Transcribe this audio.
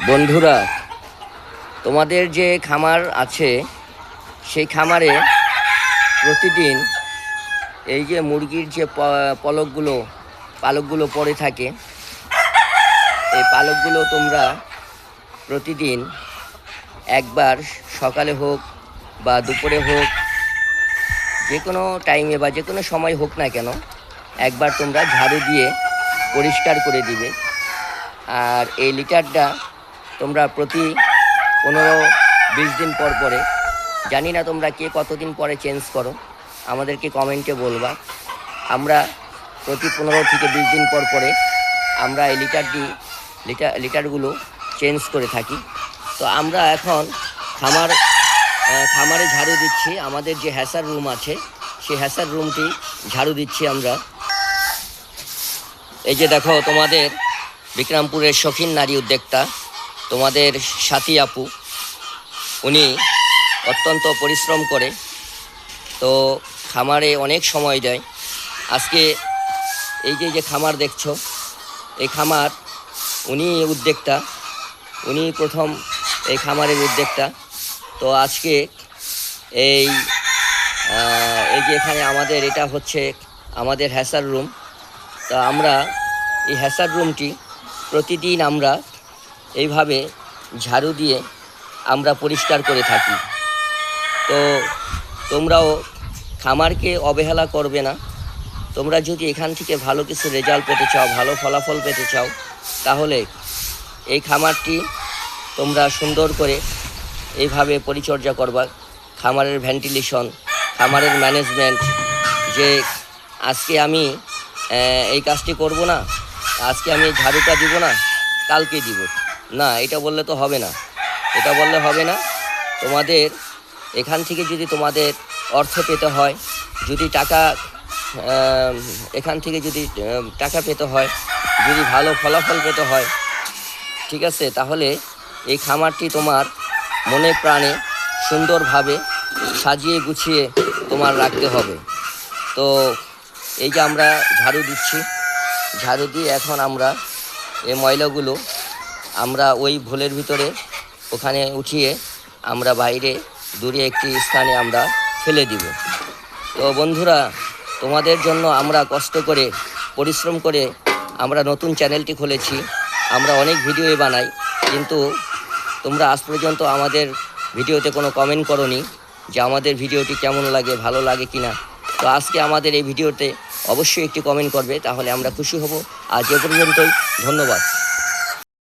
বন্ধুরা, তোমাদের যে খামার আছে সেই খামারে প্রতিদিন এই যে মুরগির যে পালকগুলো পড়ে থাকে, এই পালকগুলো তোমরা প্রতিদিন একবার সকালে হোক বা দুপুরে হোক, যে কোনো টাইমে বা যে কোনো সময় হোক না কেন, একবার তোমরা ঝাড়ু দিয়ে পরিষ্কার করে দিবে। আর এই লিটারটা তোমরা প্রতি 15-20 দিন পর পরে, জানি না তোমরা কে কতদিন পরে চেঞ্জ করো, আমাদেরকে কমেন্টে বলবা। আমরা প্রতি 15 থেকে 20 দিন পর পরে আমরা এই লিটারগুলো চেঞ্জ করে থাকি। তো আমরা এখন খামারে ঝাড়ু দিচ্ছি। আমাদের যে হ্যাসার রুম আছে সেই হ্যাসার রুমটি ঝাড়ু দিচ্ছি আমরা। এই যে দেখো, তোমাদের বিক্রমপুরের শৌখিন নারী উদ্যোক্তা তোমাদের সাথী আপু, উনি অত্যন্ত পরিশ্রম করে, তো খামারে অনেক সময় দেয়। আজকে এই যে খামার দেখছো, এই খামার উনি উদ্যোক্তা, উনি প্রথম এই খামারের উদ্যোক্তা। তো আজকে এই যে এখানে আমাদের এটা হচ্ছে আমাদের হ্যাসার রুম। তা আমরা এই হ্যাসার রুমটি প্রতিদিন আমরা এইভাবে ঝাড়ু দিয়ে আমরা পরিষ্কার করে থাকি। তো তোমরাও খামারকে অবহেলা করবে না। তোমরা যদি এখান থেকে ভালো কিছু রেজাল্ট পেতে চাও, ভালো ফলাফল পেতে চাও, তাহলে এই খামারটি তোমরা সুন্দর করে এইভাবে পরিচর্যা করবা। খামারের ভেন্টিলেশন, খামারের ম্যানেজমেন্ট, যে আজকে আমি এই কাজটি করব না, আজকে আমি ঝাড়ুটা দিব না, কালকে দিব না, এটা বললে তো হবে না। এটা বললে হবে না। তোমাদের এখান থেকে যদি তোমাদের অর্থ পেতে হয়, যদি এখান থেকে যদি টাকা পেতে হয়, যদি ভালো ফলাফল পেতে হয়, ঠিক আছে, তাহলে এই খামারটি তোমার মনে প্রাণে সুন্দরভাবে সাজিয়ে গুছিয়ে তোমার রাখতে হবে। তো এই যে আমরা ঝাড়ু দিচ্ছি, ঝাড়ু দিয়ে এখন আমরা এই ময়লাগুলো আমরা ওই ভোলের ভিতরে ওখানে উঠিয়ে আমরা বাইরে দূরে একটি স্থানে আমরা ফেলে দিব। তো বন্ধুরা, তোমাদের জন্য আমরা কষ্ট করে পরিশ্রম করে আমরা নতুন চ্যানেলটি খুলেছি। আমরা অনেক ভিডিও বানাই, কিন্তু তোমরা আজ পর্যন্ত আমাদের ভিডিওতে কোনো কমেন্ট করোনি যে আমাদের ভিডিওটি কেমন লাগে, ভালো লাগে কিনা। তো আজকে আমাদের এই ভিডিওতে অবশ্যই একটি কমেন্ট করবে, তাহলে আমরা খুশি হব। আজ এ পর্যন্তই, ধন্যবাদ।